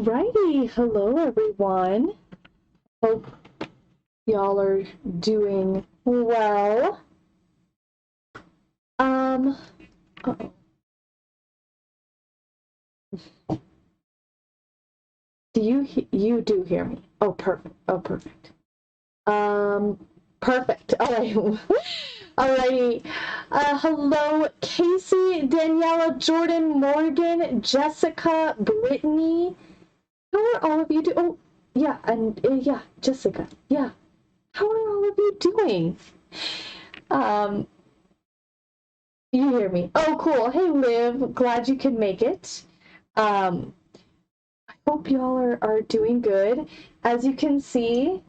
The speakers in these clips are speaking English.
Alrighty, hello everyone. Hope y'all are doing well. Uh-oh. You do hear me? Oh, perfect. Oh, perfect. Perfect. All right. Alrighty. Hello, Casey, Daniela, Jordan, Morgan, Jessica, Brittany. How are all of you doing? Oh, yeah, and yeah, Jessica. Yeah. How are all of you doing? You hear me? Oh, cool. Hey, Liv. Glad you could make it. I hope y'all are doing good. As you can see,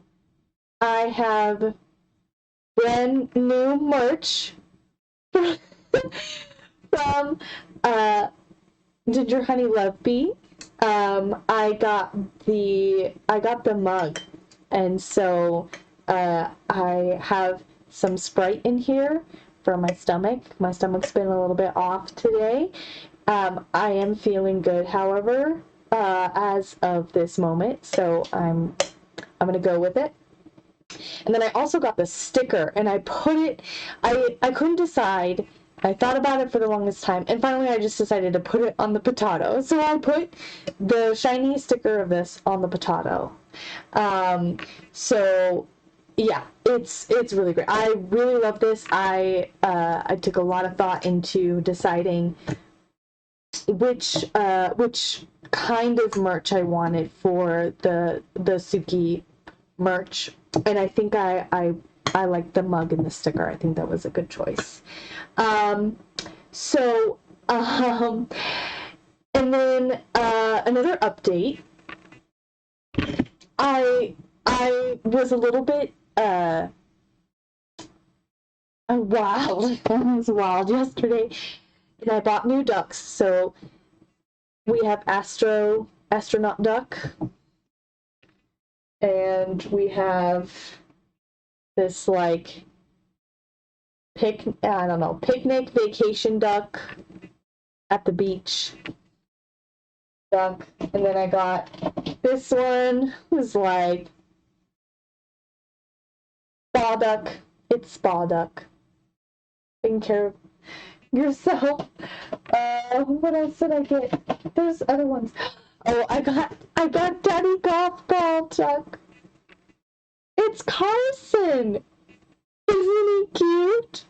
I have brand new merch from Ginger Honey Love Bee. I got the mug, and so I have some Sprite in here for my stomach. My stomach's been a little bit off today. I am feeling good, however, as of this moment, so I'm gonna go with it. And then I also got the sticker, and I put it. I couldn't decide. I thought about it for the longest time, and finally I just decided to put it on the potato. So I put the shiny sticker of this on the potato. So yeah, it's really great. I really love this. I took a lot of thought into deciding which kind of merch I wanted for the Suki merch, and I think I like the mug and the sticker. I think that was a good choice. So and then another update. I was a little bit wild. I was wild yesterday, and I bought new ducks. So we have astronaut duck, and we have this like picnic vacation duck at the beach duck. And then I got this one, was like spa duck. It's spa duck. Taking care of yourself. What else did I get? There's other ones. Oh, I got Daddy Golf Ball duck. It's Carson. Isn't he cute?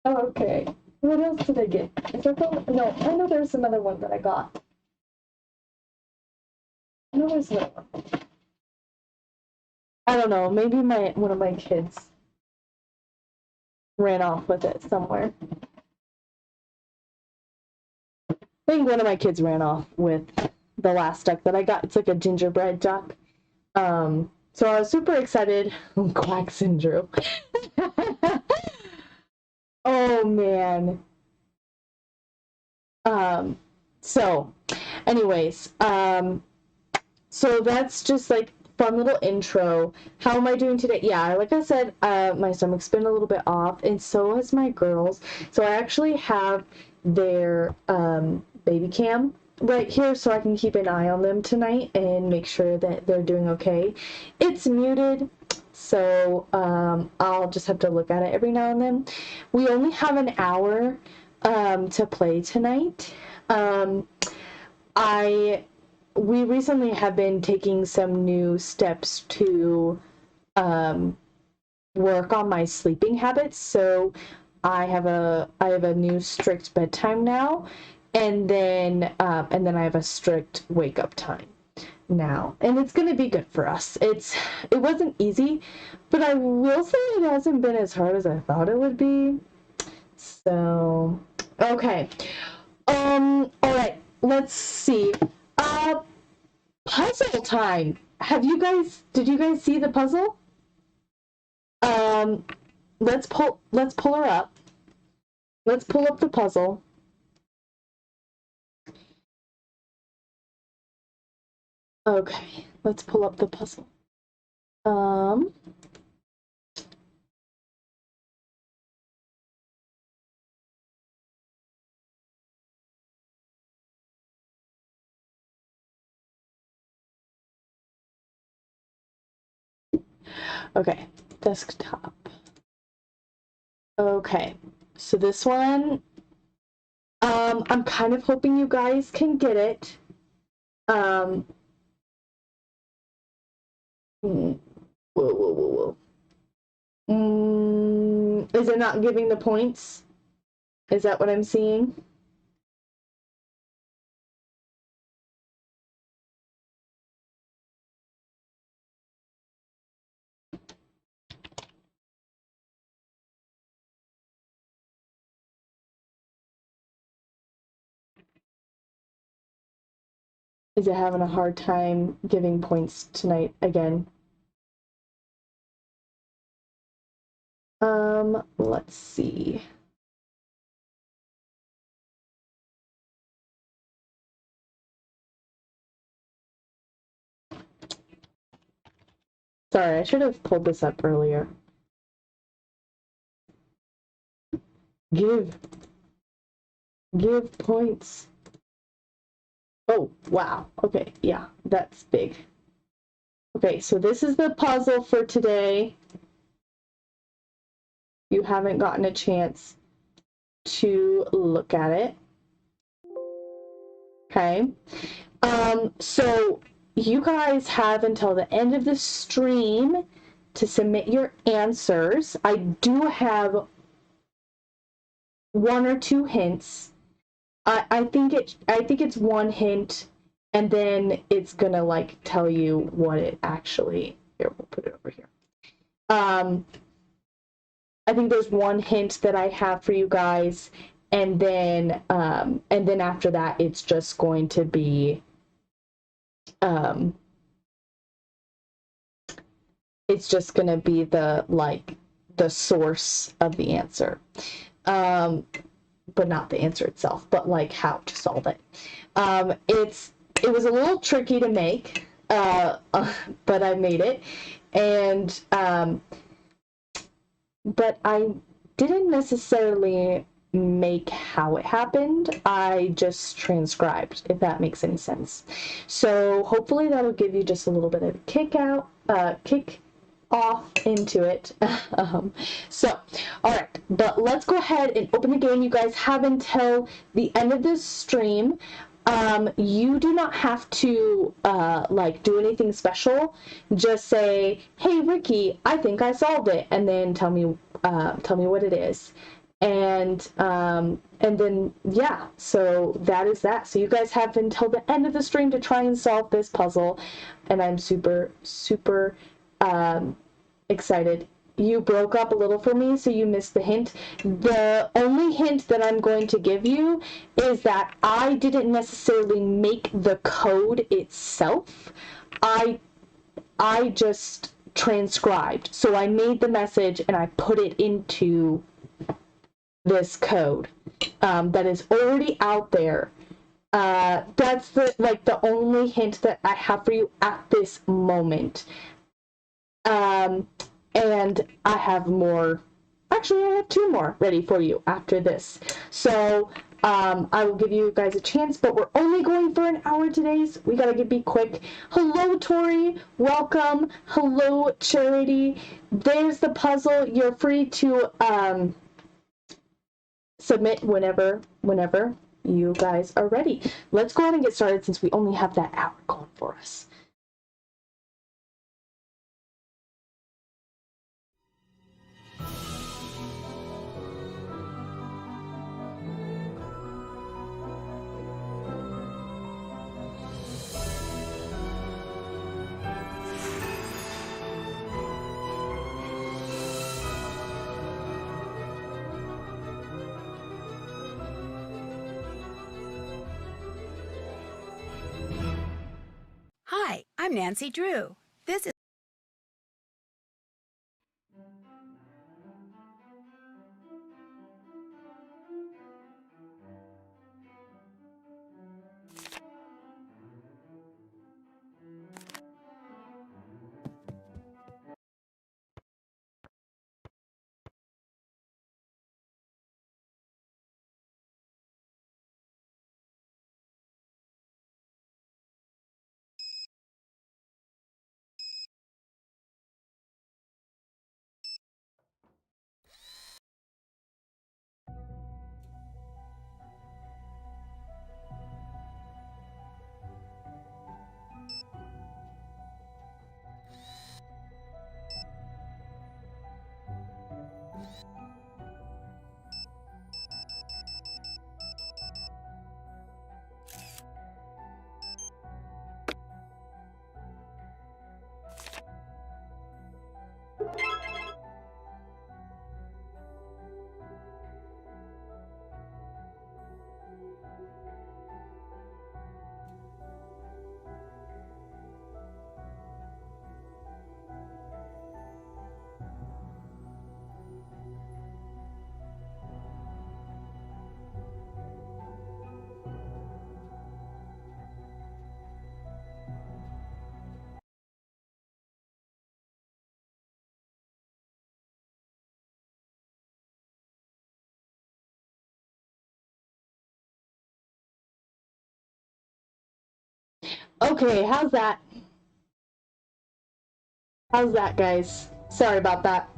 Oh, okay. What else did I get? Is that the... No, I know there's another one that I got. I know there's another one. I don't know. Maybe one of my kids ran off with it somewhere. I think one of my kids ran off with the last duck that I got. It's like a gingerbread duck. So I was super excited. Quack syndrome. Oh man. So anyways, so that's just like fun little intro. How am I doing today? Yeah, like I said, my stomach's been a little bit off, and so has my girls. So I actually have their baby cam right here so I can keep an eye on them tonight and make sure that they're doing okay. It's muted, so I'll just have to look at it every now and then. We only have an hour to play tonight. We recently have been taking some new steps to work on my sleeping habits. So I have a new strict bedtime now, and then I have a strict wake up time now, and it's gonna be good for us. It wasn't easy, but I will say it hasn't been as hard as I thought it would be. So okay. All right, let's see. Puzzle time. Did you guys see the puzzle? Let's pull her up. Let's pull up the puzzle. Okay, let's pull up the puzzle. Okay, desktop. Okay, so this one, I'm kind of hoping you guys can get it. Whoa, whoa, whoa, whoa. Is it not giving the points? Is that what I'm seeing? Is it having a hard time giving points tonight again? Let's see. Sorry, I should have pulled this up earlier. Give points. Oh, wow. Okay, yeah, that's big. Okay, so this is the puzzle for today. You haven't gotten a chance to look at it. Okay. So you guys have until the end of the stream to submit your answers. I do have one or two hints. I think it's one hint, and then it's gonna like tell you what it actually. Here, we'll put it over here. I think there's one hint that I have for you guys, and then after that, it's just going to be it's just going to be the source of the answer, but not the answer itself, but like how to solve it. It was a little tricky to make, but I made it, and but I didn't necessarily make how it happened. I just transcribed, if that makes any sense. So hopefully that'll give you just a little bit of a kick off into it. So, all right, but let's go ahead and open the game. You guys have until the end of this stream. You do not have to like do anything special. Just say, "Hey, Ricky, I think I solved it," and then tell me what it is. And then yeah, so that is that. So you guys have until the end of the stream to try and solve this puzzle, and I'm super excited. You broke up a little for me, so you missed the hint. The only hint that I'm going to give you is that I didn't necessarily make the code itself. I just transcribed. So I made the message and I put it into this code that is already out there. That's the only hint that I have for you at this moment. And I have more. Actually, I have two more ready for you after this. So I will give you guys a chance, but we're only going for an hour today, so we gotta be quick. Hello, Tori. Welcome. Hello, Charity. There's the puzzle. You're free to submit whenever you guys are ready. Let's go ahead and get started since we only have that hour going for us. Hi, I'm Nancy Drew. This is Okay, how's that? How's that, guys? Sorry about that.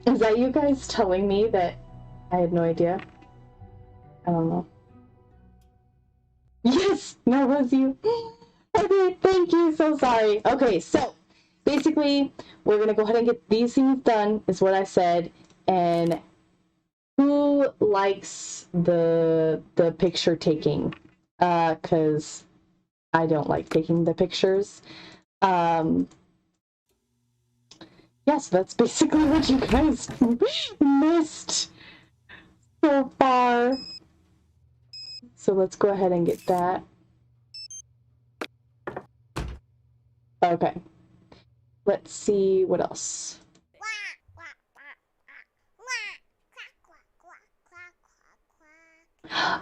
Is that you guys telling me that I had no idea? I don't know. Yes! That was you. Okay, thank you. So sorry. Okay, so basically, we're gonna go ahead and get these things done, is what I said. And who likes the picture taking? Cause I don't like taking the pictures. Yeah, so that's basically what you guys missed so far. So let's go ahead and get that. Okay. Let's see what else.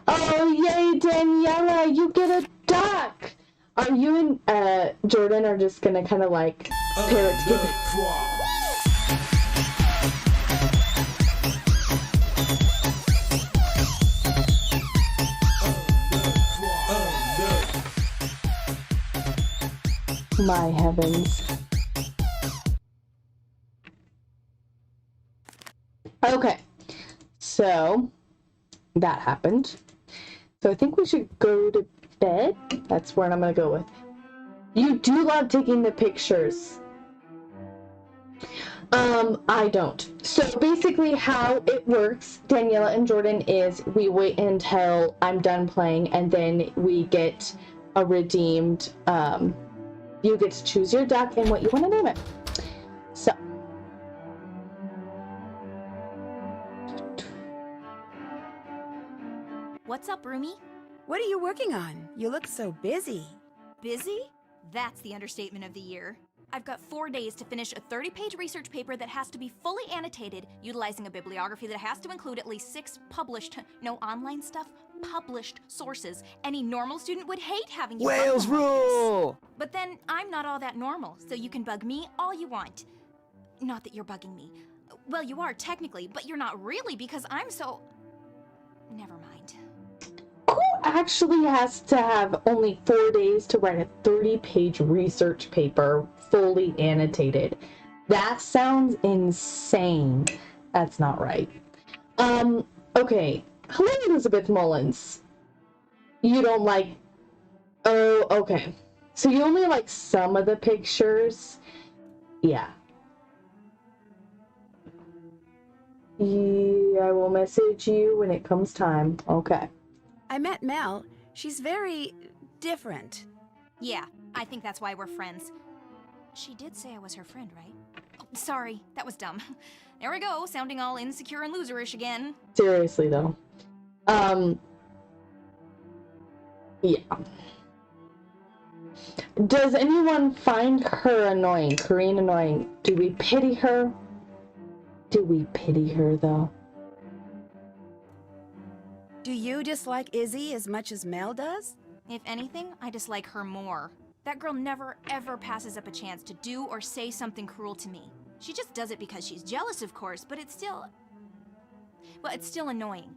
Oh, yay, Daniela, you get a duck! Are you and Jordan are just gonna kind of like pair it together? My heavens. Okay, so that happened. So I think we should go to bed. That's where I'm gonna go with. You do love taking the pictures. I don't. So basically how it works, Daniela and Jordan, is we wait until I'm done playing and then we get a redeemed, you get to choose your duck and what you want to name it. So. What's up, Roomie? What are you working on? You look so busy. Busy? That's the understatement of the year. I've got 4 days to finish a 30-page research paper that has to be fully annotated, utilizing a bibliography that has to include at least 6 published, no online stuff, published sources. Any normal student would hate having you Wales bug them like rule! this. But then I'm not all that normal, so you can bug me all you want. Not that you're bugging me. Well, you are technically, but you're not really because I'm so... Never mind. Who actually has to have only 4 days to write a 30-page research paper fully annotated? That sounds insane. That's not right. Okay. Hello, Elizabeth Mullins. You don't like... Oh, okay. So you only like some of the pictures? Yeah. Yeah, I will message you when it comes time. Okay. I met Mel. She's very different. Yeah, I think that's why we're friends. She did say I was her friend, right? Oh, sorry, that was dumb. There we go, sounding all insecure and loserish again. Seriously, though. Yeah. Does anyone find her annoying, Corrine annoying? Do we pity her? Do we pity her, though? Do you dislike Izzy as much as Mel does? If anything, I dislike her more. That girl never, ever passes up a chance to do or say something cruel to me. She just does it because she's jealous, of course, but it's still... Well, it's still annoying.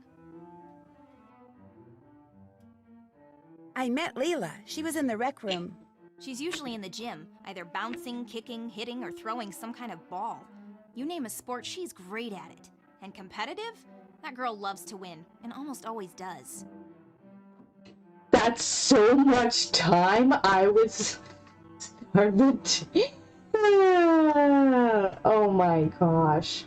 I met Leela. She was in the rec room. She's usually in the gym, either bouncing, kicking, hitting, or throwing some kind of ball. You name a sport, she's great at it. And competitive? That girl loves to win, and almost always does. That's so much time. I was starved. Oh my gosh.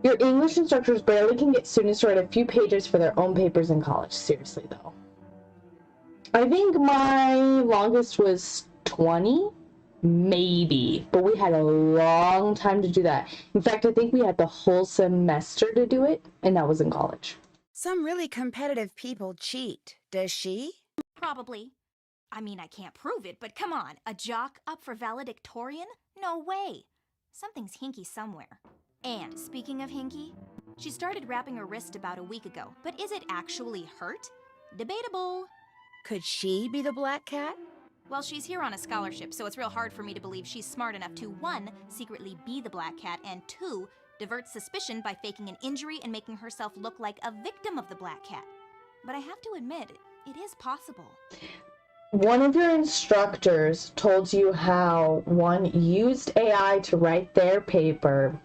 Your English instructors barely can get students to write a few pages for their own papers in college. Seriously, though. I think my longest was 20, maybe, but we had a long time to do that. In fact, I think we had the whole semester to do it, and that was in college. Some really competitive people cheat. Does she? Probably. I mean, I can't prove it, but come on, a jock up for valedictorian? No way. Something's hinky somewhere. And speaking of hinky, she started wrapping her wrist about a week ago, but is it actually hurt? Debatable. Could she be the black cat? Well, she's here on a scholarship, so it's real hard for me to believe she's smart enough to, 1, secretly be the black cat, and 2, divert suspicion by faking an injury and making herself look like a victim of the black cat. But I have to admit, it is possible. one of your instructors told you how one used AI to write their paper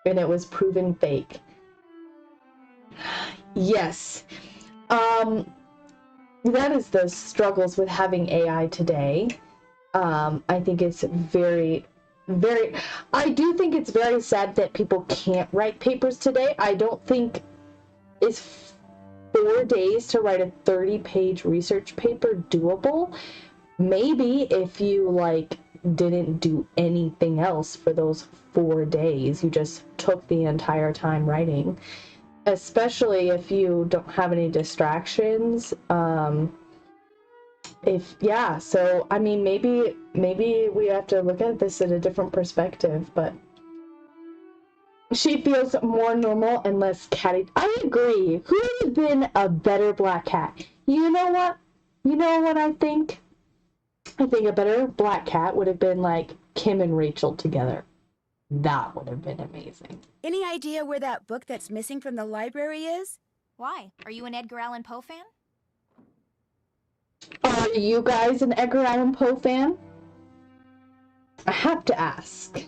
and it was proven fake. Yes. That is the struggles with having AI today. I think it's very, very, I do think it's very sad that people can't write papers today. I don't think it's 4 days to write a 30-page research paper doable. Maybe if you like didn't do anything else for those 4 days, you just took the entire time writing, especially if you don't have any distractions. So I mean, maybe we have to look at this in a different perspective, but she feels more normal and less catty. I agree. Who would have been a better black cat? You know what? You know what I think? I think a better black cat would have been like Kim and Rachel together. That would have been amazing. Any idea where that book that's missing from the library is? Why? Are you an Edgar Allan Poe fan? Are you guys an Edgar Allan Poe fan? I have to ask.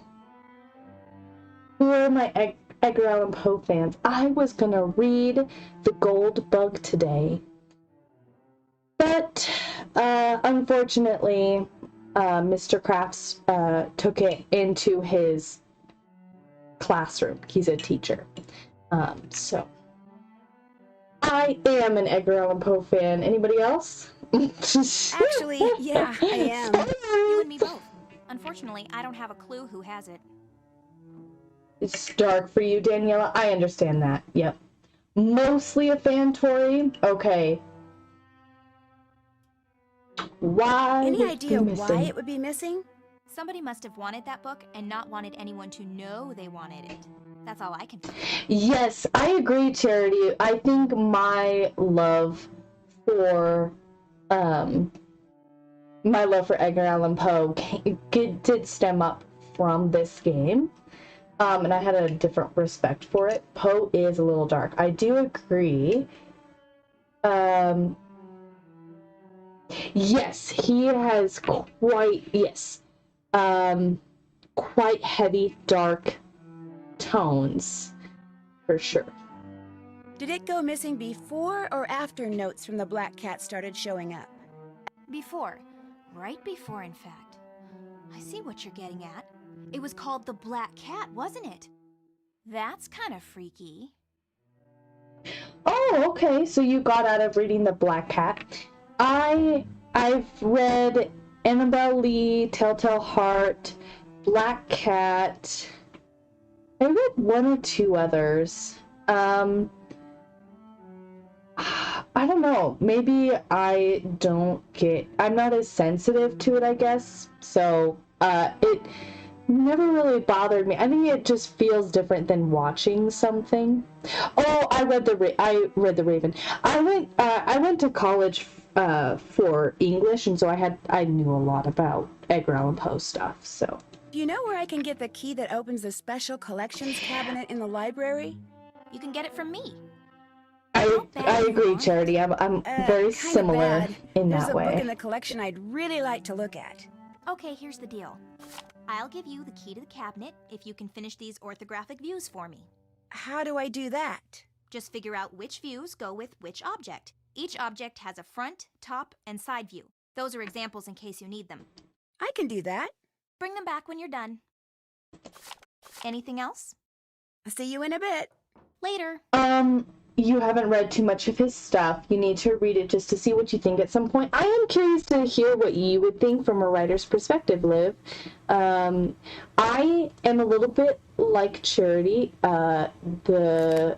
Who are my Edgar Allan Poe fans? I was gonna read The Gold Bug today, but unfortunately, Mr. Crafts took it into his classroom. He's a teacher. So I am an Edgar Allan Poe fan. Anybody else? Actually, yeah, I am. You and me both. Unfortunately, I don't have a clue who has it. It's dark for you, Daniela. I understand that. Yep. Mostly a fan, Tori. Okay. Why? Any idea why it would be missing? Somebody must have wanted that book and not wanted anyone to know they wanted it. That's all I can think. Yes, I agree, Charity. I think my love for Edgar Allan Poe did stem up from this game. And I had a different respect for it. Poe is a little dark. I do agree. Yes, he has quite heavy, dark tones, for sure. Did it go missing before or after notes from the Black Cat started showing up? Before. Right before, in fact. I see what you're getting at. It was called the Black Cat, wasn't it? That's kind of freaky. Oh, okay. So you got out of reading the Black Cat. I've read Annabelle Lee, Telltale Heart, Black Cat. I read one or two others. I don't know. Maybe I'm not as sensitive to it, I guess. So, it never really bothered me. I think it just feels different than watching something. Oh, I read the Raven. I went to college for English, and so I knew a lot about Edgar Allan Poe stuff. So. Do you know where I can get the key that opens the special collections cabinet in the library? You can get it from me. I agree, Charity. I'm very similar in that way. There's a book in the collection I'd really like to look at. Okay, here's the deal. I'll give you the key to the cabinet if you can finish these orthographic views for me. How do I do that? Just figure out which views go with which object. Each object has a front, top, and side view. Those are examples in case you need them. I can do that. Bring them back when you're done. Anything else? I'll see you in a bit. Later. You haven't read too much of his stuff. You need to read it just to see what you think at some point. I am curious to hear what you would think from a writer's perspective, Liv. I am a little bit like Charity. The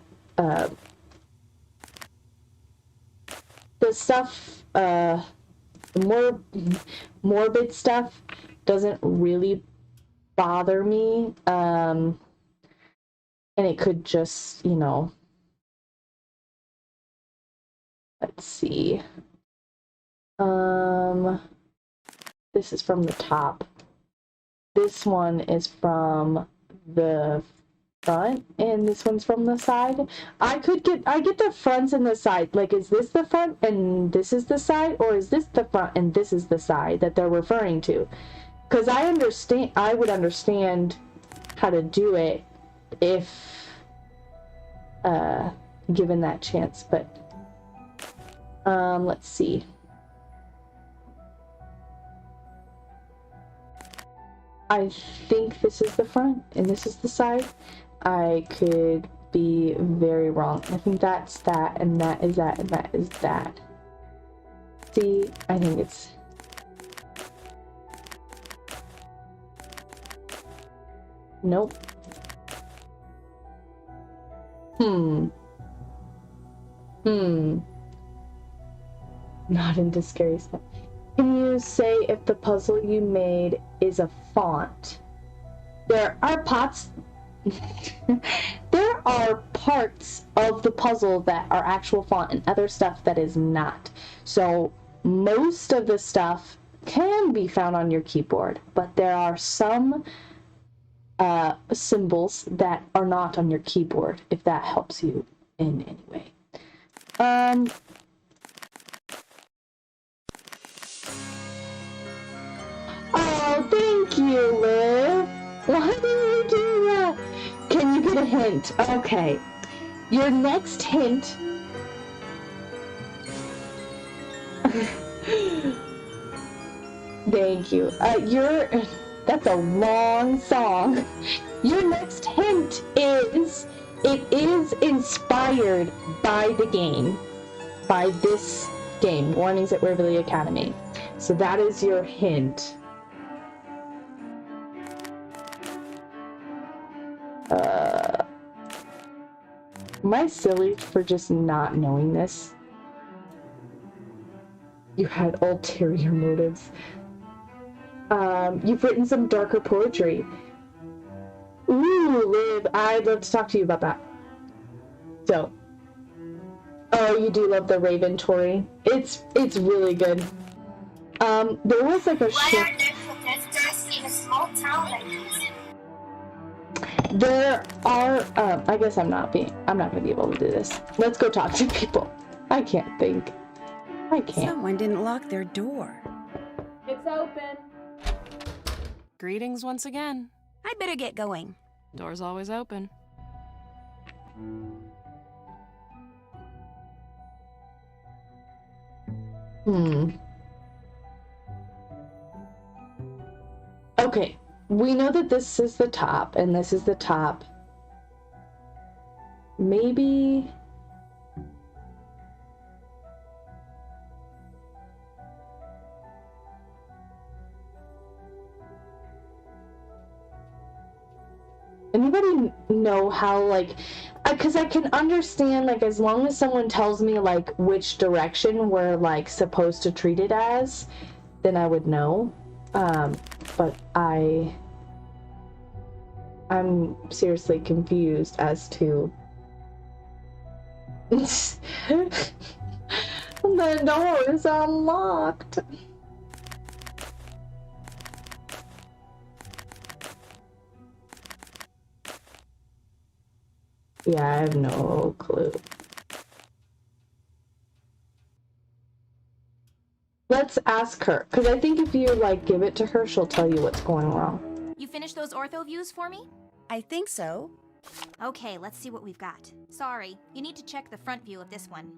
stuff, more morbid stuff doesn't really bother me. And it could just, let's see. This is from the top. This one is from the front and this one's from the side. I get the fronts and the side. Like, is this the front and this is the side, or is this the front and this is the side that they're referring to? Because I would understand how to do it if given that chance, but let's see. I think this is the front and this is the side. I could be very wrong. I think that's that, and that is that, and that is that. See, I think it's... Nope. Not into scary stuff. Can you say if the puzzle you made is a font? There are there are parts of the puzzle that are actual font and other stuff that is not. So most of the stuff can be found on your keyboard, but there are some symbols that are not on your keyboard, if that helps you in any way. Oh, thank you, Liv. Why did you do that? Can you get a hint? Okay. Your next hint... Thank you. That's a long song. Your next hint is... It is inspired by the game. By this game, Warnings at Waverly Academy. So that is your hint. Am I silly for just not knowing this? You had ulterior motives. You've written some darker poetry. Ooh, Liv, I'd love to talk to you about that. So, oh, you do love the Raven Tory. It's really good. There was like a Why are there protesters in a small town like this? There are, I guess I'm not gonna be able to do this. Let's go talk to people. I can't think. I can't. Someone didn't lock their door. It's open. Greetings once again. I'd better get going. Door's always open. Okay, we know that this is the top, and this is the top. Maybe... Anybody know how, like, because I can understand, like, as long as someone tells me, like, which direction we're, like, supposed to treat it as, then I would know. But I'm seriously confused as to... The door is unlocked. Yeah, I have no clue. Let's ask her, because I think if you, like, give it to her, she'll tell you what's going wrong. You finished those ortho views for me? I think so. Okay, let's see what we've got. Sorry, you need to check the front view of this one.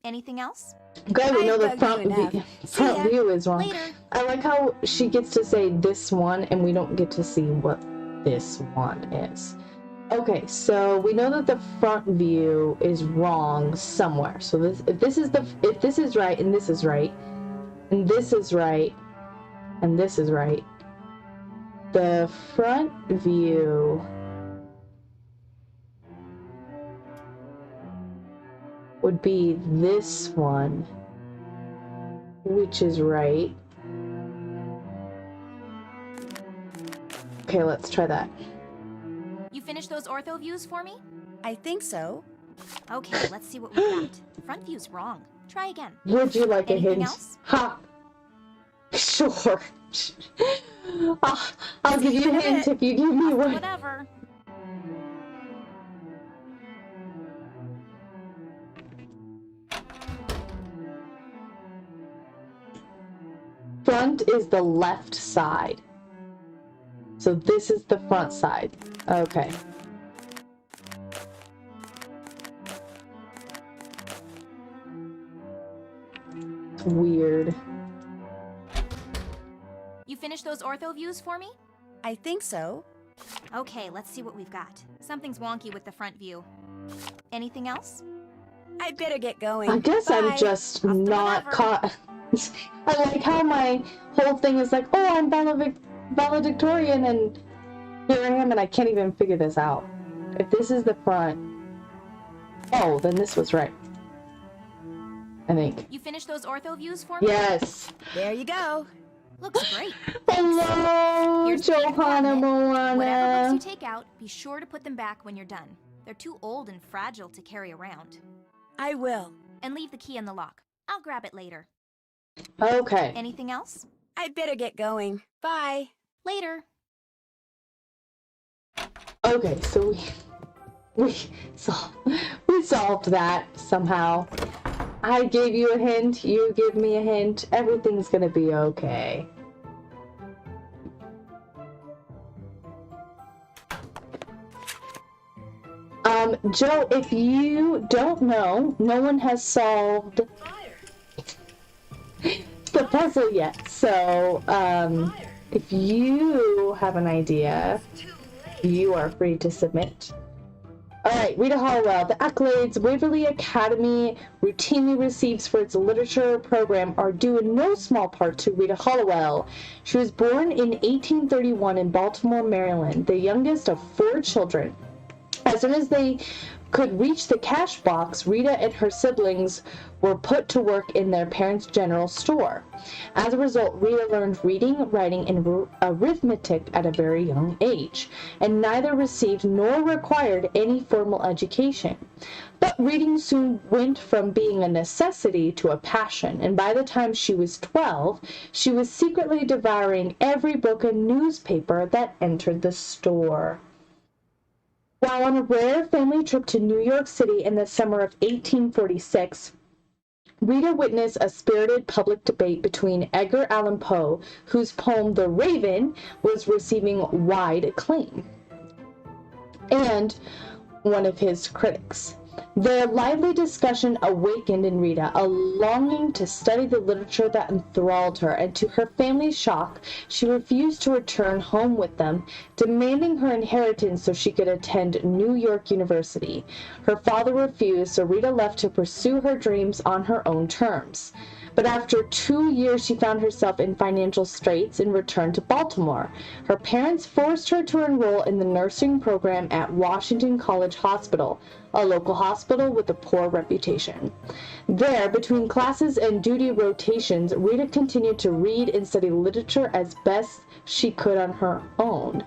Anything else? Okay, we know the I've bugged you enough. front ya. view is wrong. Later. I like how she gets to say this one, and we don't get to see what this one is. Okay, so we know that the front view is wrong somewhere. So if this is right, and this is right, and this is right, and this is right, the front view would be this one, which is right. Okay, let's try that. You finished those ortho views for me? I think so. Okay, let's see what we've got. Front view's wrong. Try again. Would you like a Anything hint? else? Ha! Sure. I'll give you a hint if you give me one. Whatever. is the left side. So this is the front side. Okay. It's weird. You finished those ortho views for me? I think so. Okay, let's see what we've got. Something's wonky with the front view. Anything else? I'd better get going. I guess Bye. I'm just Off to not whatever. caught. I like how my whole thing is like, oh, I'm valedictorian, and here I am, and I can't even figure this out. If this is the front, oh, then this was right. I think. You finished those ortho views for me? Yes. There you go. Looks great. Hello, Here's the key to the Johanna cabinet. Whatever Moana. books you take out, be sure to put them back when you're done. They're too old and fragile to carry around. I will. And leave the key in the lock. I'll grab it later. Okay. Anything else? I'd better get going. Bye. Later. Okay, so we solved that somehow. I gave you a hint, you give me a hint, everything's gonna be okay. Joe, if you don't know, no one has solved the puzzle yet, so, if you have an idea, you are free to submit. Alright, Rita Hollowell. The accolades Waverly Academy routinely receives for its literature program are due in no small part to Rita Hollowell. She was born in 1831 in Baltimore, Maryland, the youngest of 4 children. As soon as they could reach the cash box, Rita and her siblings were put to work in their parents' general store. As a result, Rita learned reading, writing, and arithmetic at a very young age, and neither received nor required any formal education. But reading soon went from being a necessity to a passion, and by the time she was 12, she was secretly devouring every book and newspaper that entered the store. While on a rare family trip to New York City in the summer of 1846, Rita witnessed a spirited public debate between Edgar Allan Poe, whose poem The Raven was receiving wide acclaim, and one of his critics. Their lively discussion awakened in Rita a longing to study the literature that enthralled her, and to her family's shock, she refused to return home with them, demanding her inheritance so she could attend New York University. Her father refused, so Rita left to pursue her dreams on her own terms. But after 2 years, she found herself in financial straits and returned to Baltimore. Her parents forced her to enroll in the nursing program at Washington College Hospital, a local hospital with a poor reputation. There, between classes and duty rotations, Rita continued to read and study literature as best she could on her own.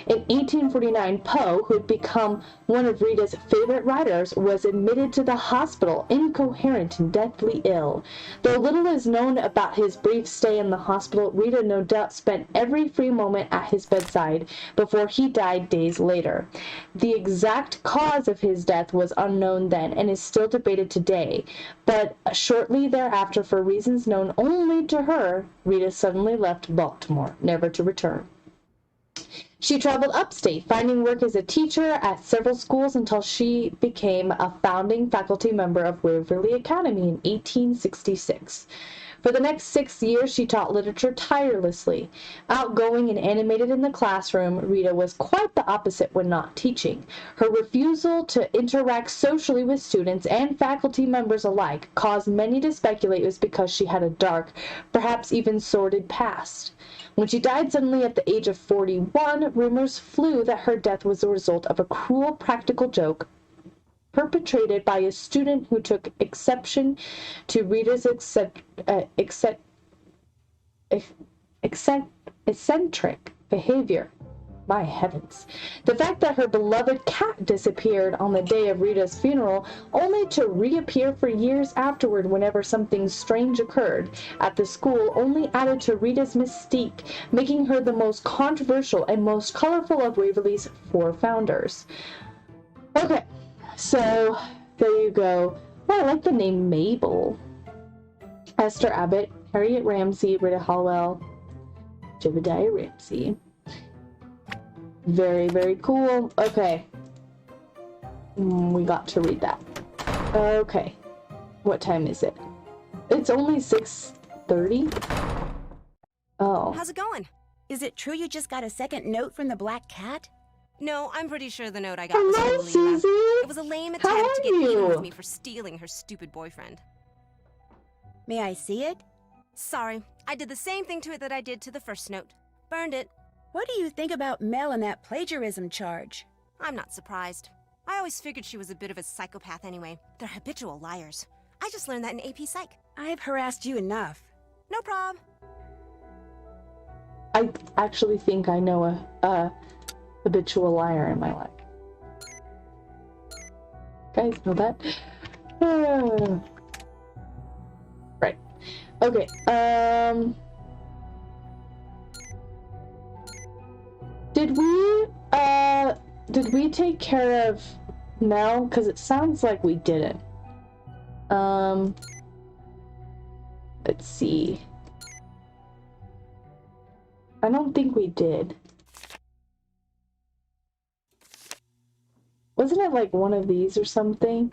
In 1849, Poe, who had become one of Rita's favorite writers, was admitted to the hospital, incoherent and deathly ill. Though little is known about his brief stay in the hospital, Rita no doubt spent every free moment at his bedside before he died days later. The exact cause of his death was unknown then and is still debated today, but shortly thereafter, for reasons known only to her, Rita suddenly left Baltimore, never to return. She traveled upstate, finding work as a teacher at several schools until she became a founding faculty member of Waverly Academy in 1866. For the next 6 years, she taught literature tirelessly. Outgoing and animated in the classroom, Rita was quite the opposite when not teaching. Her refusal to interact socially with students and faculty members alike caused many to speculate it was because she had a dark, perhaps even sordid past. When she died suddenly at the age of 41, rumors flew that her death was the result of a cruel practical joke perpetrated by a student who took exception to Rita's eccentric behavior. My heavens. The fact that her beloved cat disappeared on the day of Rita's funeral, only to reappear for years afterward whenever something strange occurred at the school, only added to Rita's mystique, making her the most controversial and most colorful of Waverly's 4 founders. Okay, so there you go. Oh, I like the name Mabel. Esther Abbott Harriet Ramsey, Rita Hallwell, Jebediah Ramsey. Very, very cool. Okay. We got to read that. Okay. What time is it? It's only 6:30? Oh. How's it going? Is it true you just got a second note from the Black Cat? No, I'm pretty sure the note I got was Hello, from Lena. Susie! It was a lame How attempt to are get even you? with me for stealing her stupid boyfriend. May I see it? Sorry, I did the same thing to it that I did to the first note. Burned it. What do you think about Mel and that plagiarism charge? I'm not surprised. I always figured she was a bit of a psychopath anyway. They're habitual liars. I just learned that in AP Psych. I've harassed you enough. No prob. I actually think I know a habitual liar in my life. Guys know that? Right. Okay, did we take care of Mel? Because it sounds like we didn't. Let's see. I don't think we did. Wasn't it like one of these or something?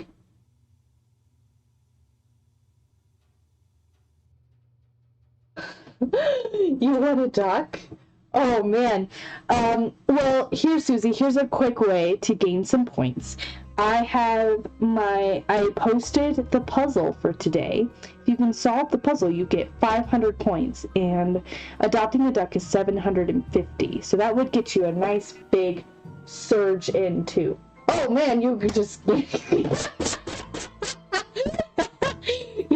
You want a duck? Oh man. Well, here, Susie, here's a quick way to gain some points. I posted the puzzle for today. If you can solve the puzzle, you get 500 points, and adopting a duck is 750. So that would get you a nice big surge into. Oh man, you just you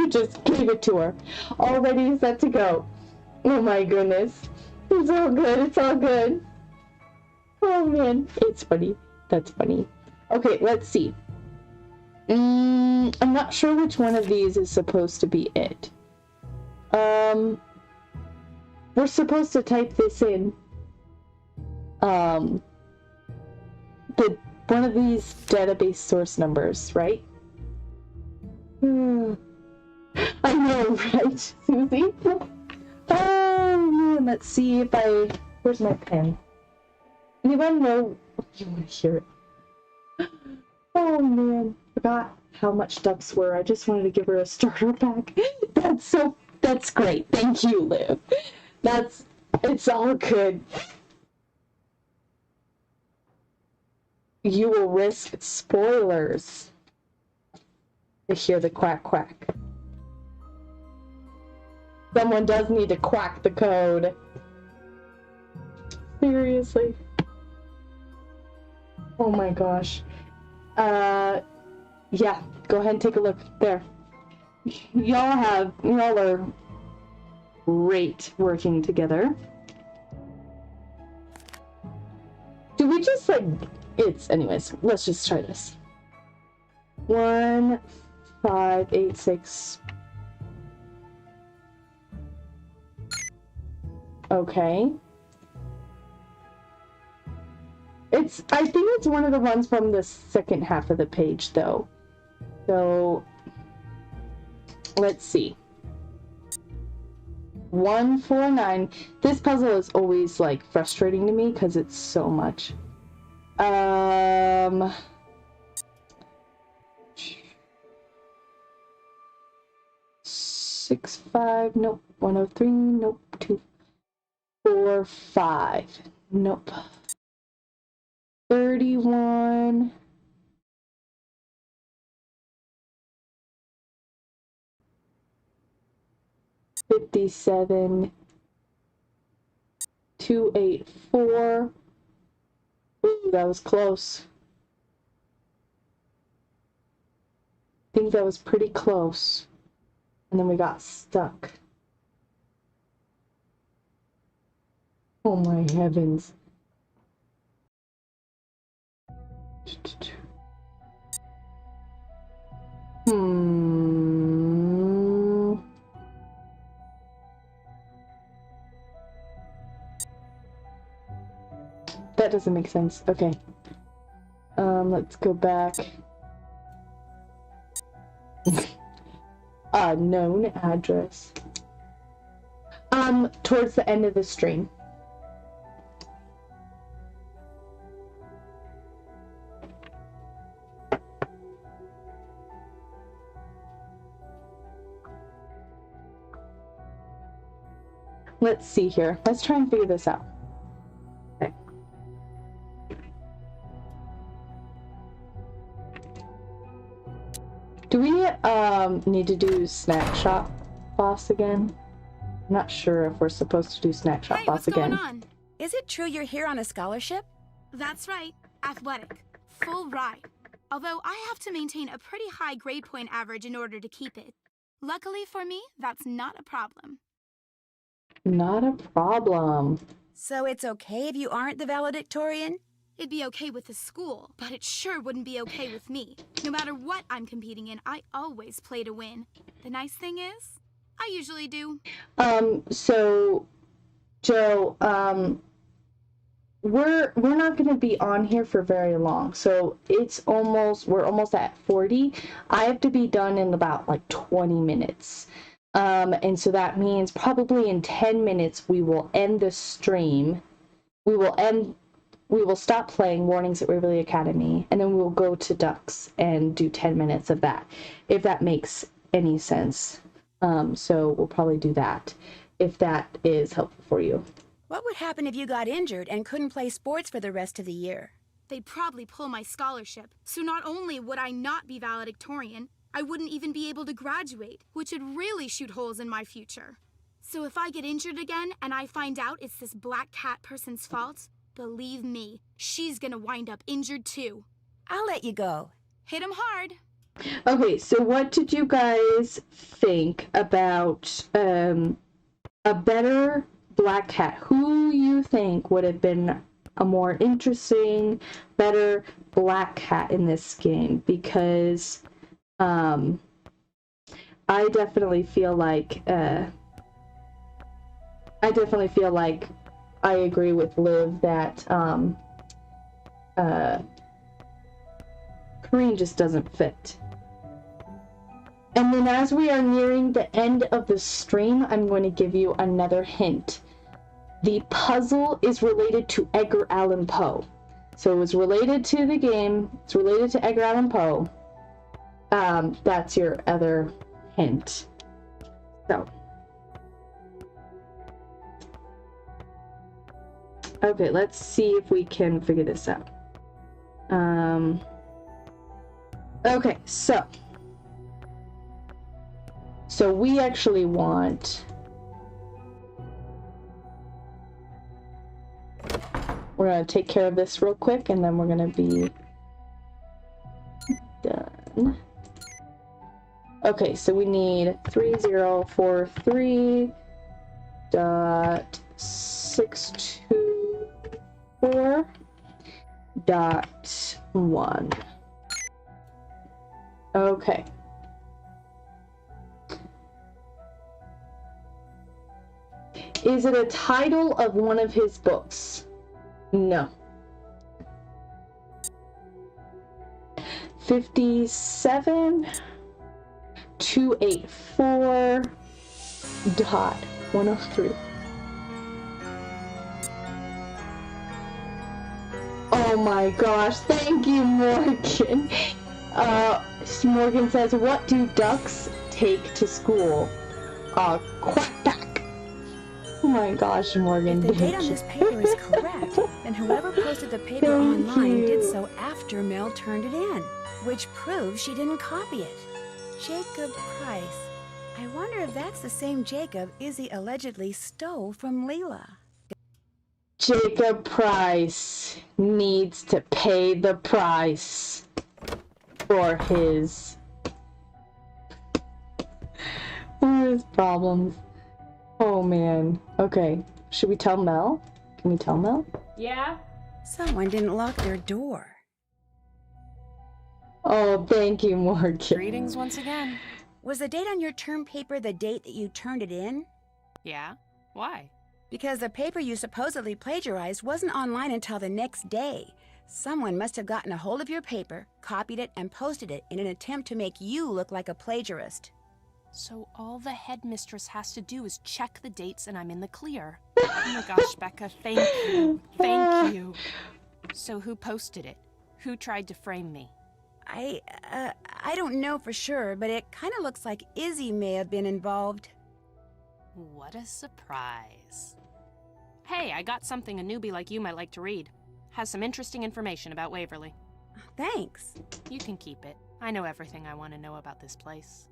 just gave it to her. Already set to go. Oh my goodness. It's all good. It's all good. Oh man, it's funny. That's funny. Okay, let's see. I'm not sure which one of these is supposed to be it. We're supposed to type this in. One of these database source numbers, right? I know, right, Susie? Man, let's see if where's my pen? Anyone know? You want to hear it? Oh man, forgot how much ducks were. I just wanted to give her a starter pack. That's great. Thank you, Liv. It's all good. You will risk spoilers to hear the quack quack. Someone does need to quack the code. Seriously. Oh my gosh. Yeah, go ahead and take a look. There. Y'all are great working together. Do we just anyways, let's just try this. 1, 5, 8, 6. Okay. I think it's one of the ones from the second half of the page, though. So, let's see. 149. This puzzle is always, frustrating to me because it's so much. 6, 5, nope. 103, nope. 2, 4, 5, nope. 31. $57. 284. Ooh, that was close. I think that was pretty close. And then we got stuck. Oh my heavens. That doesn't make sense. Okay. Let's go back. Unknown address. Towards the end of the stream. Let's see here. Let's try and figure this out. Okay. Do we need to do snack shop boss again? I'm not sure if we're supposed to do snack shop Hey, boss what's again. going on? Is it true you're here on a scholarship? That's right. Athletic. Full ride. Although I have to maintain a pretty high grade point average in order to keep it. Luckily for me, that's not a problem. Not a problem. So it's okay if you aren't the valedictorian? It'd be okay with the school, but it sure wouldn't be okay with me. No matter what I'm competing in, I always play to win. The nice thing is, I usually do. So, Joe, we're not going to be on here for very long. So we're almost at 40. I have to be done in about like 20 minutes. And so that means probably in 10 minutes we will end the stream. We will stop playing Warnings at Waverly Academy, and then we will go to Ducks and do 10 minutes of that, if that makes any sense. So we'll probably do that, if that is helpful for you. What would happen if you got injured and couldn't play sports for the rest of the year? They'd probably pull my scholarship. So not only would I not be valedictorian, I wouldn't even be able to graduate, which would really shoot holes in my future. So if I get injured again and I find out it's this black cat person's fault, believe me, she's gonna wind up injured too. I'll let you go. Hit 'em hard. Okay, so what did you guys think about a better black cat? Who you think would have been a more interesting, better black cat in this game? Because I definitely feel like I agree with Liv that Kareem just doesn't fit. And then as we are nearing the end of the stream, I'm going to give you another hint. The puzzle is related to Edgar Allan Poe. So it was related to the game, it's related to Edgar Allan Poe. That's your other hint. So. Okay, let's see if we can figure this out. Okay, so we actually want, we're gonna take care of this real quick and then we're gonna be done. Okay, so we need 3043.624.1. Okay. Is it a title of one of his books? No. 57.284.103. Oh my gosh, thank you, Morgan. Morgan says, what do ducks take to school? Quack. Oh my gosh, Morgan. If the date on this paper is correct, then whoever posted the paper online did so after Mel turned it in, which proves she didn't copy it. Jacob Price. I wonder if that's the same Jacob Izzy allegedly stole from Leela. Jacob Price needs to pay the price for his problems. Oh man. Okay. Should we tell Mel? Can we tell Mel? Yeah? Someone didn't lock their door. Oh, thank you, Morgan. Greetings once again. Was the date on your term paper the date that you turned it in? Yeah? Why? Because the paper you supposedly plagiarized wasn't online until the next day. Someone must have gotten a hold of your paper, copied it, and posted it in an attempt to make you look like a plagiarist. So all the headmistress has to do is check the dates and I'm in the clear. Oh my gosh, Becca, thank you. Thank you. So who posted it? Who tried to frame me? I don't know for sure, but it kind of looks like Izzy may have been involved. What a surprise. Hey, I got something a newbie like you might like to read. Has some interesting information about Waverly. Thanks. You can keep it. I know everything I want to know about this place.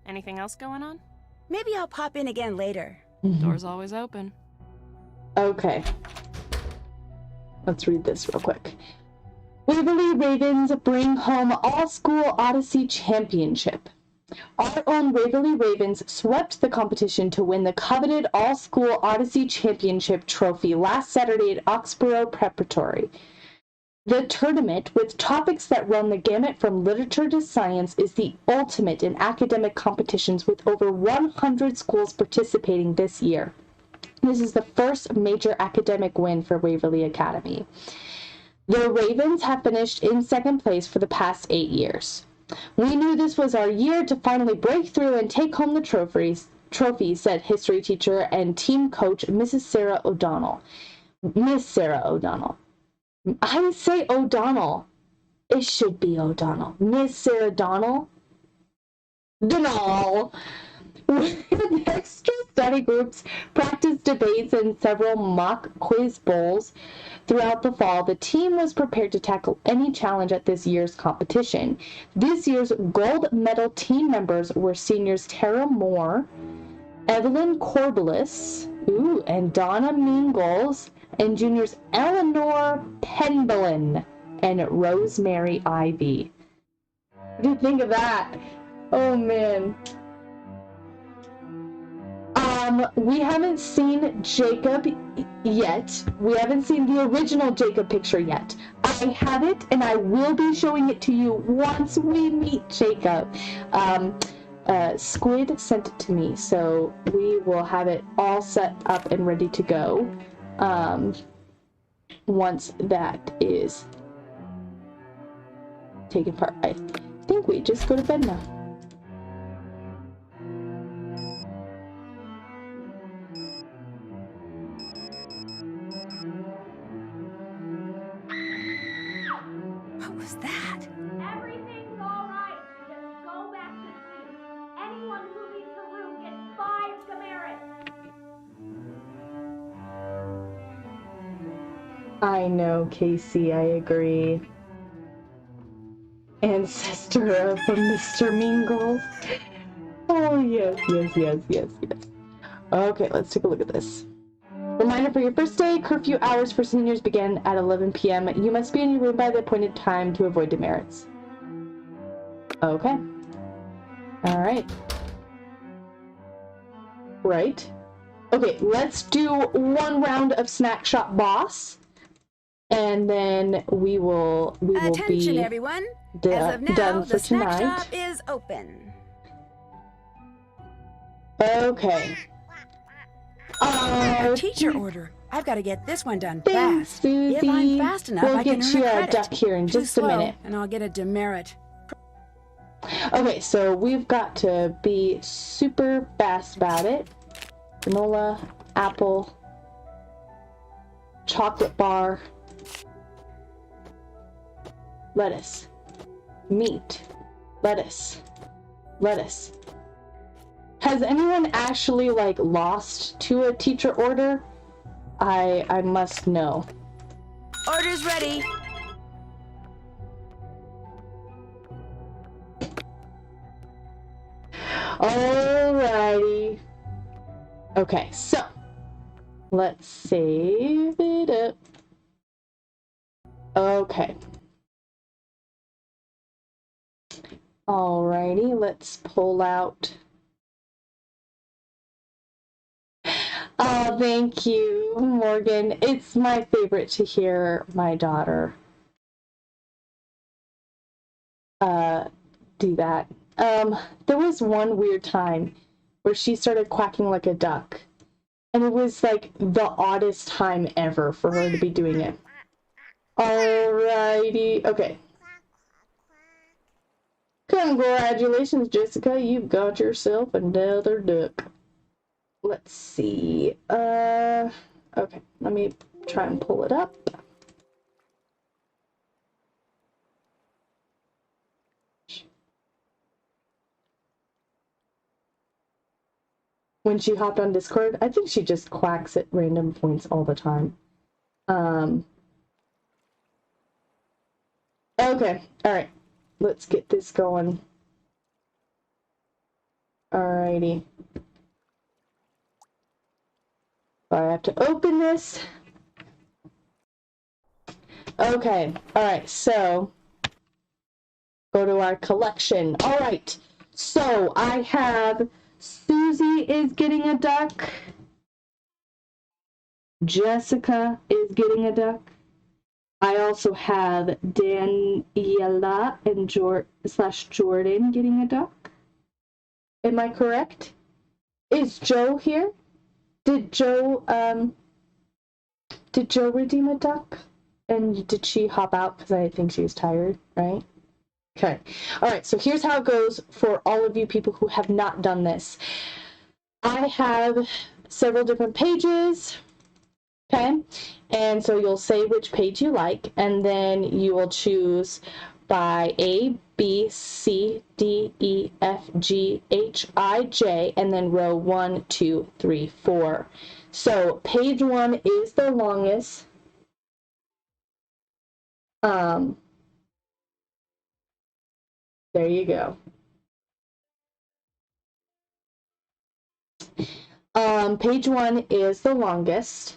Anything else going on? Maybe I'll pop in again later. Door's always open. Okay. Let's read this real quick. Waverly Ravens bring home All-School Odyssey Championship. Our own Waverly Ravens swept the competition to win the coveted All-School Odyssey Championship trophy last Saturday at Oxborough Preparatory. The tournament, with topics that run the gamut from literature to science, is the ultimate in academic competitions with over 100 schools participating this year. This is the first major academic win for Waverly Academy. The Ravens have finished in second place for the past 8 years. We knew this was our year to finally break through and take home the trophy, said history teacher and team coach Mrs. Sarah O'Donnell. Miss Sarah O'Donnell. I say O'Donnell. It should be O'Donnell. Miss Sarah Donnell? Donnell. With extra study groups, practice debates, and several mock quiz bowls throughout the fall, the team was prepared to tackle any challenge at this year's competition. This year's gold medal team members were seniors Tara Moore, Evelyn Corbelis, and Donna Mingles, and juniors Eleanor Penbelin and Rosemary Ivy. What do you think of that? Oh, man. We haven't seen Jacob yet. We haven't seen the original Jacob picture yet. I have it, and I will be showing it to you once we meet Jacob. Squid sent it to me, so we will have it all set up and ready to go once that is taken part. I think we just go to bed now. What was that? Everything's all right. Just go back to sleep. Anyone who leaves her room gets 5 demerits. I know, Casey, I agree. Ancestor of Mr. Mingles. Oh, yes. Okay, let's take a look at this. Reminder for your first day, curfew hours for seniors begin at 11 p.m. You must be in your room by the appointed time to avoid demerits. Okay. Alright. Right. Okay, let's do one round of Snack Shop Boss. And then we will Attention, be everyone. As of now, done for the snack tonight. shop is open. Okay. A teacher order. I've got to get this one done Thanks, fast. Susie. If I'm fast enough, We'll I can get earn you a a credit. duck here in Too just a slow, minute. and I'll get a demerit. Okay, so we've got to be super fast about it. Granola, apple, chocolate bar, lettuce, meat, lettuce, lettuce. Has anyone actually, like, lost to a teacher order? I must know. Order's ready. Alrighty. Okay, so let's save it up. Okay. Alrighty, let's pull out. Oh, thank you, Morgan. It's my favorite to hear my daughter do that. There was one weird time where she started quacking like a duck, and it was like the oddest time ever for her to be doing it. Alrighty, okay. Congratulations, Jessica. You've got yourself another duck. Let's see. Okay, let me try and pull it up. When she hopped on Discord, I think she just quacks at random points all the time. Okay, alright. Let's get this going. Alrighty. I have to open this. Okay, alright, so go to our collection. Alright, so I have Susie is getting a duck. Jessica is getting a duck. I also have Daniela and Jordan getting a duck. Am I correct? Is Joe here? Did Joe redeem a duck? And did she hop out because I think she was tired, right? Okay. All right, so here's how it goes for all of you people who have not done this. I have several different pages, okay? And so you'll say which page you like, and then you will choose by A, B, C, D, E, F, G, H, I, J, and then row 1, 2, 3, 4. So page 1 is the longest. There you go. Page 1 is the longest.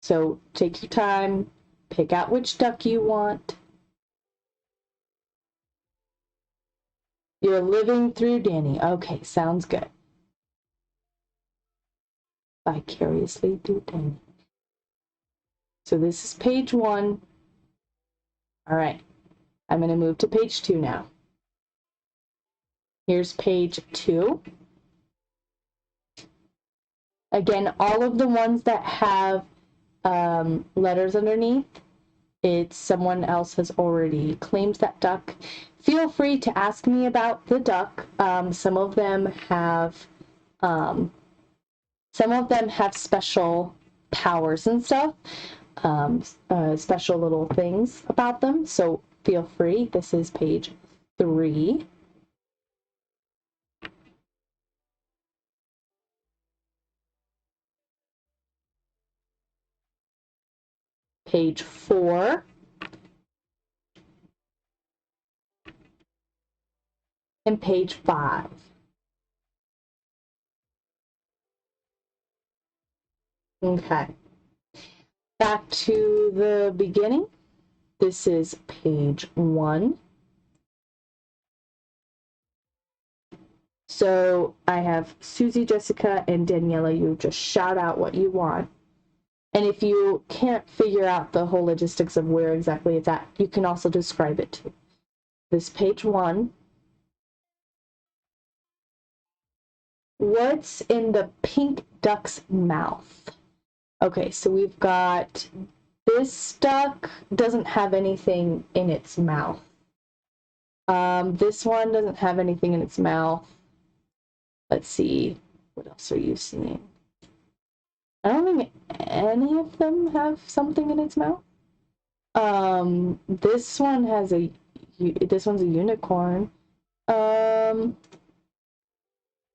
So take your time, pick out which duck you want. You're living through Danny. Okay, sounds good. Vicariously through Danny. So this is page 1. All right, I'm going to move to page 2 now. Here's page 2. Again, all of the ones that have letters underneath, it's someone else has already claimed that duck. Feel free to ask me about the duck. Some of them have special powers and stuff, special little things about them. So feel free. This is page 3. Page 4. And page 5. Okay. Back to the beginning. This is page 1. So I have Susie, Jessica, and Daniela. You just shout out what you want. And if you can't figure out the whole logistics of where exactly it's at, you can also describe it too. This page 1. What's in the pink duck's mouth? Okay, so we've got this duck doesn't have anything in its mouth. This one doesn't have anything in its mouth. Let's see, what else are you seeing? I don't think any of them have something in its mouth. This one has this one's a unicorn.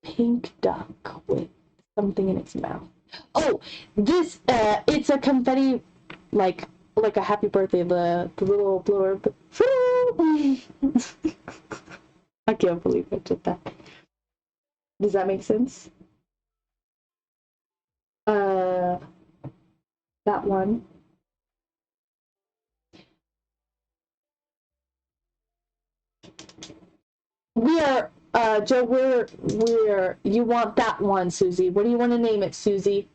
Pink duck with something in its mouth. Oh, this it's a confetti, like a happy birthday, the little blower. I can't believe I did that. Does that make sense? That one. We are, Joe, you want that one, Susie. What do you want to name it, Susie?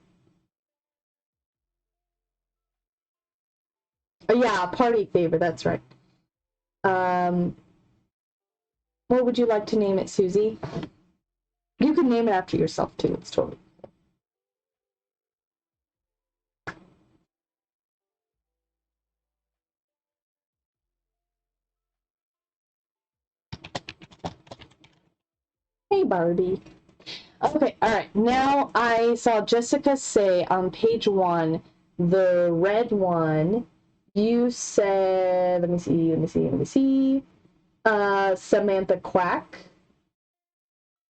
Oh, yeah, party favor, that's right. What would you like to name it, Susie? You can name it after yourself, too. It's totally... Hey, Barbie. Okay, all right. Now I saw Jessica say on page 1, the red one, you said, let me see. Samantha Quack.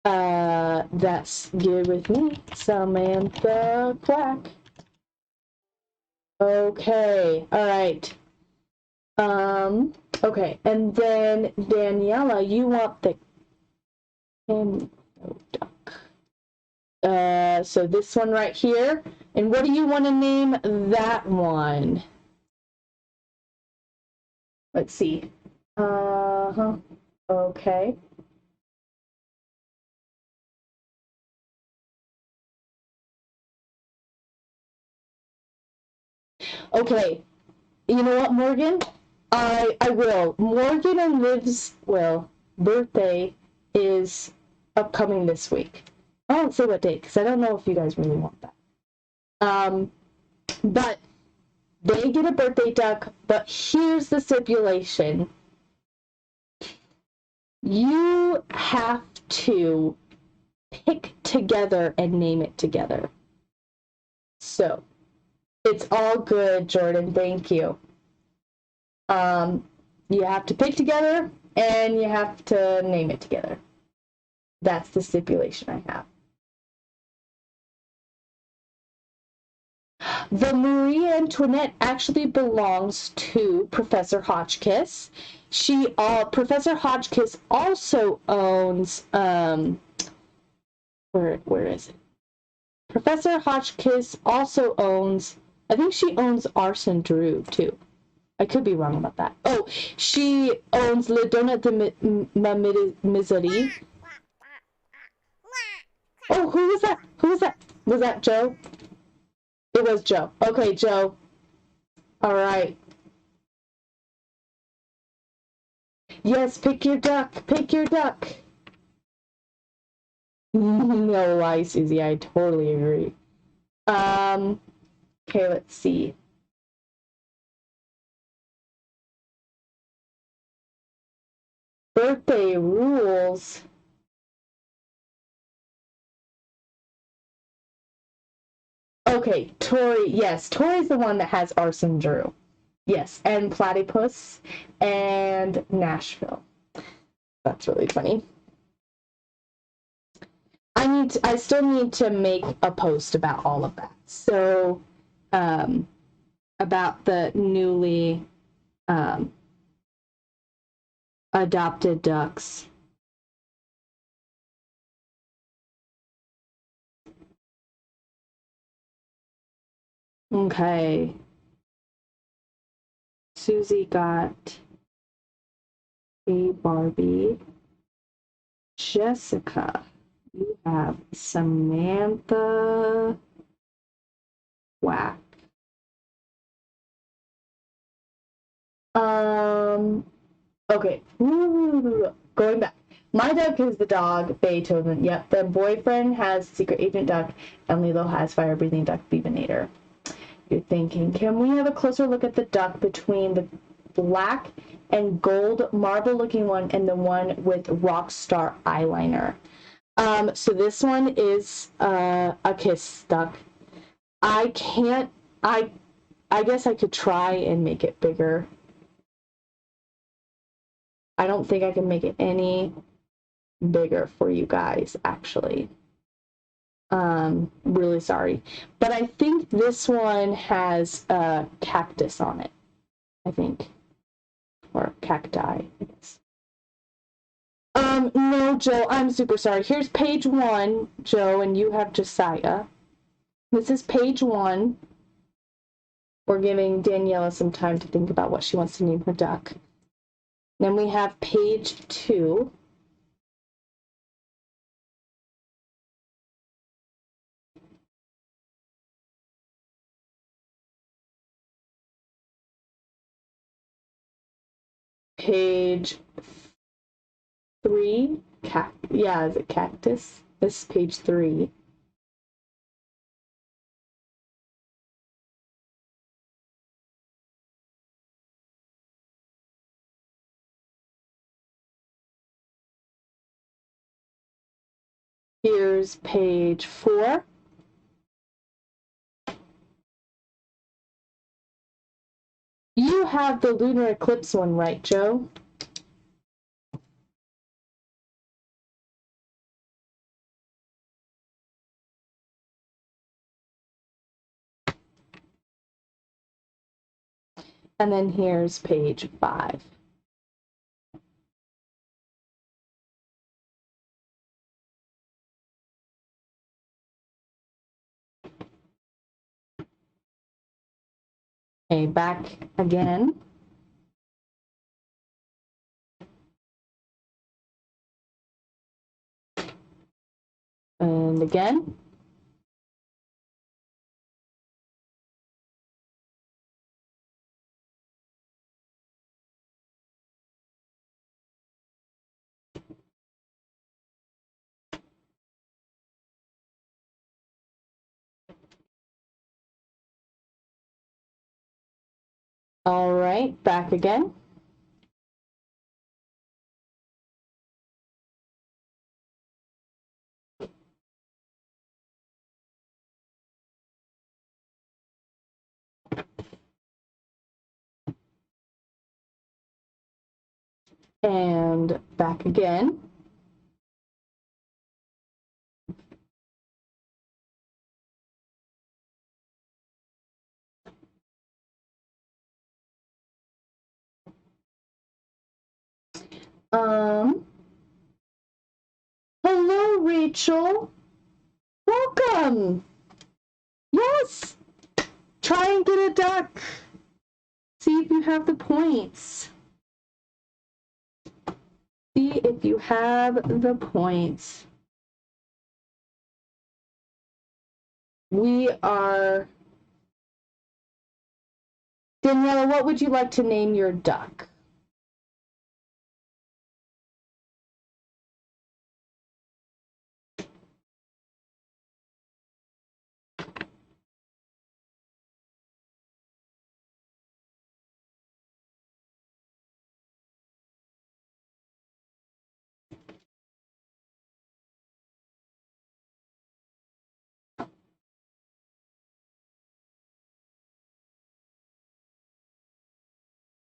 That's good with me. Samantha Quack. Okay, all right. Okay, and then Daniela, you want the duck. So this one right here. And what do you want to name that one? Let's see. Okay. Okay. You know what, Morgan? I will. Morgan and Liv's, well, birthday is upcoming this week. I won't say what date because I don't know if you guys really want that. But they get a birthday duck, but here's the stipulation. You have to pick together and name it together. So, it's all good, Jordan. Thank you. You have to pick together and you have to name it together. That's the stipulation I have. The Marie Antoinette actually belongs to Professor Hotchkiss. Professor Hotchkiss also owns, where is it? Professor Hotchkiss also owns, I think she owns Arson Drew too. I could be wrong about that. Oh, she owns Le Donut de Misery. Oh, who was that? Who was that? Was that Joe? It was Joe. Okay, Joe. All right. Yes, pick your duck. Pick your duck. No lie, Susie. I totally agree. Okay, let's see. Birthday rules. Okay, Tori. Yes, Tori's the one that has Arson Drew. Yes, and Platypus and Nashville. That's really funny. I still need to make a post about all of that. So, about the newly adopted ducks. Okay. Susie got a Barbie. Jessica, you have Samantha Whack. Okay. Going back. My duck is the dog, Beethoven. Yep. The boyfriend has Secret Agent Duck, and Lilo has Fire Breathing Duck, Beavinator. You're thinking, can we have a closer look at the duck between the black and gold marble looking one and the one with rock star eyeliner? So this one is a kiss duck. I guess I could try and make it bigger. I don't think I can make it any bigger for you guys, actually. Really sorry. But I think this one has a cactus on it, I think. Or cacti, I guess. No, Joe, I'm super sorry. Here's page 1, Joe, and you have Josiah. This is page 1. We're giving Daniela some time to think about what she wants to name her duck. Then we have page 2. Page 3. Is it cactus? This is page 3. Here's page 4. You have the lunar eclipse one right, Joe? And then here's page 5. Okay, back again. And again. All right, back again. And back again. Hello, Rachel. Welcome. Yes. Try and get a duck. See if you have the points. See if you have the points. We are... Daniela, what would you like to name your duck?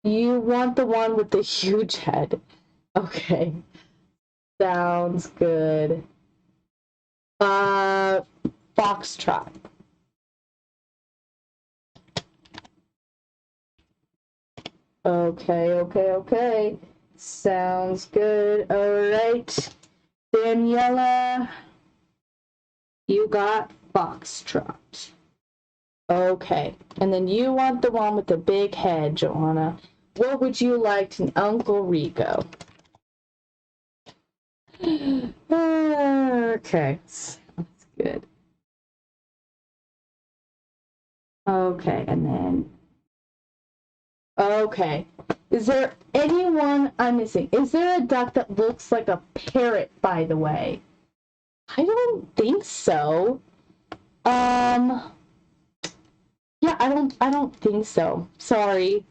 You want the one with the huge head. Okay. Sounds good. Foxtrot. Okay. Sounds good. All right. Daniela, you got Foxtrot. Okay. And then you want the one with the big head, Joanna. What would you like to Uncle Rico? Okay. Sounds good. Okay, and then... Okay. Is there anyone I'm missing? Is there a duck that looks like a parrot, by the way? I don't think so. Yeah, I don't think so. Sorry.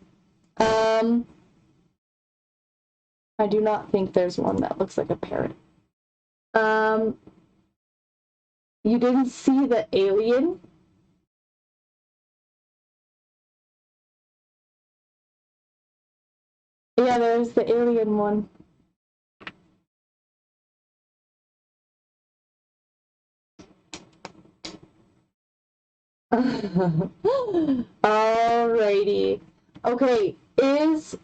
I do not think there's one that looks like a parrot. You didn't see the alien? Yeah, there's the alien one. Alrighty. Okay, is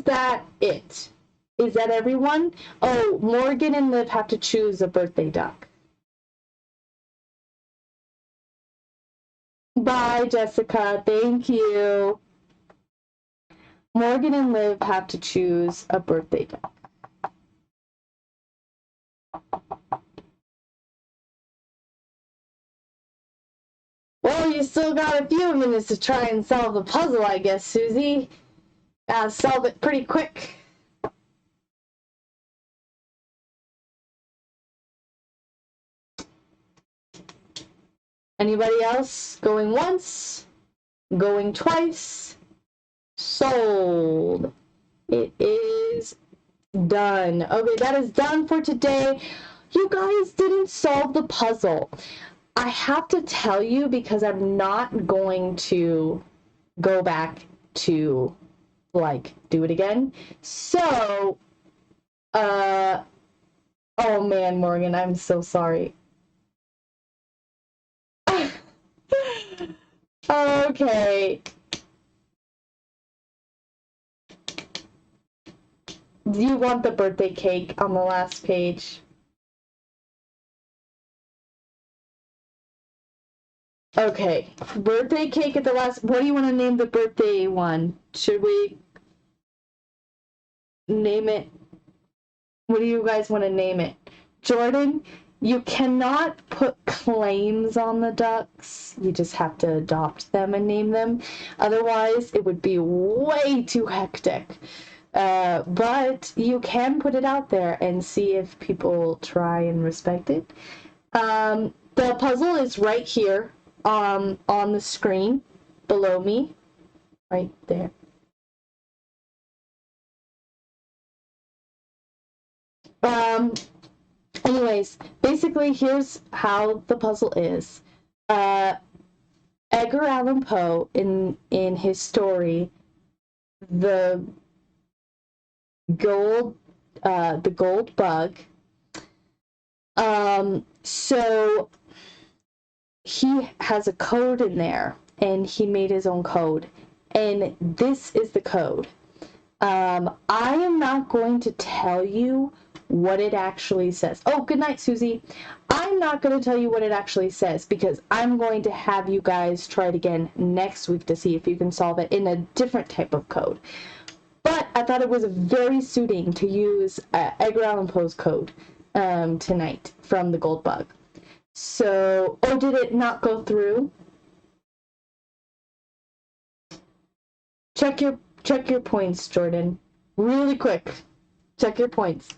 that it? Is that everyone? Oh, Morgan and Liv have to choose a birthday duck. Bye, Jessica. Thank you. Morgan and Liv have to choose a birthday duck. Well, you still got a few minutes to try and solve the puzzle, I guess, Susie. Gotta solve it pretty quick. Anybody else? Going once? Going twice? Sold. It is done. Okay, that is done for today. you guys didn't solve the puzzle. I have to tell you because I'm not going to go back to, like, do it again. So, oh man, Morgan, I'm so sorry. Okay. Do you want the birthday cake on the last page? Okay, birthday cake at the last. What do you want to name the birthday one? Should we name it? What do you guys want to name it? Jordan, you cannot put claims on the ducks. You just have to adopt them and name them. Otherwise, it would be way too hectic. But you can put it out there and see if people try and respect it. The puzzle is right here on the screen below me, right there. Anyways, basically, here's how the puzzle is. Edgar Allan Poe, in his story, the gold bug. So he has a code in there, and he made his own code, and this is the code. I am not going to tell you what it actually says. Oh, good night, Susie. I'm not going to tell you what it actually says because I'm going to have you guys try it again next week to see if you can solve it in a different type of code. But I thought it was very suiting to use Edgar Allan Poe's code tonight from the Gold Bug. So, oh, did it not go through? Check your points, Jordan. Really quick. Check your points.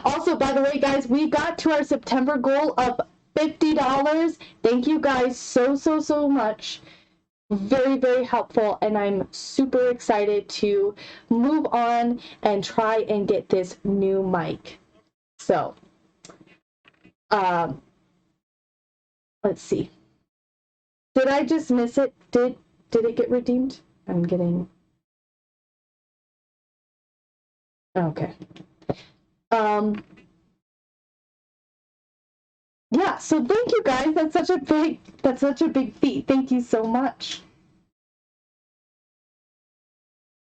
Also, by the way, guys, we got to our September goal of $50. Thank you guys so much. Very, very helpful, and I'm super excited to move on and try and get this new mic. So, let's see. Did I just miss it? Did it get redeemed? I'm getting... Okay. Yeah, so thank you guys. That's such a big feat. Thank you so much.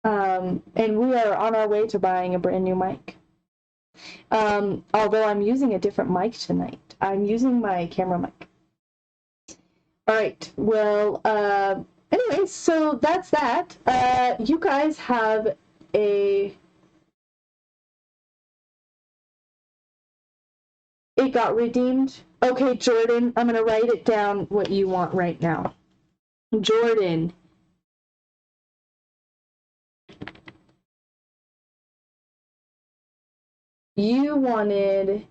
And we are on our way to buying a brand new mic. Although I'm using a different mic tonight. I'm using my camera mic. All right. Well, anyway, so that's that. You guys have a... It got redeemed. Okay, Jordan, I'm going to write it down what you want right now. Jordan. You wanted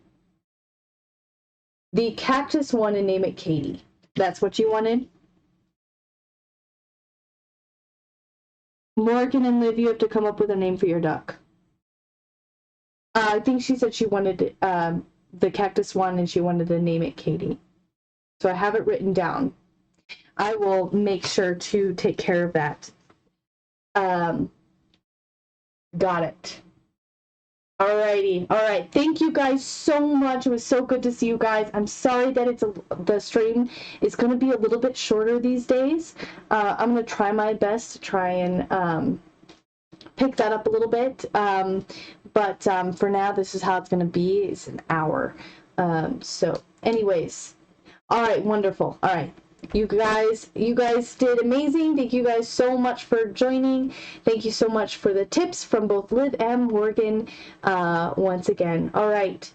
the cactus one and name it Katie. That's what you wanted? Morgan and Liv, you have to come up with a name for your duck. I think she said she wanted the cactus one and she wanted to name it Katie. So I have it written down. I will make sure to take care of that. Got it. Alrighty. All right. Thank you guys so much. It was so good to see you guys. I'm sorry that the stream is going to be a little bit shorter these days. I'm going to try my best to try and pick that up a little bit. But for now, this is how it's going to be. It's an hour. So anyways. All right. Wonderful. All right. You guys did amazing. Thank you guys so much for joining. Thank you so much for the tips from both Liv and Morgan once again. All right.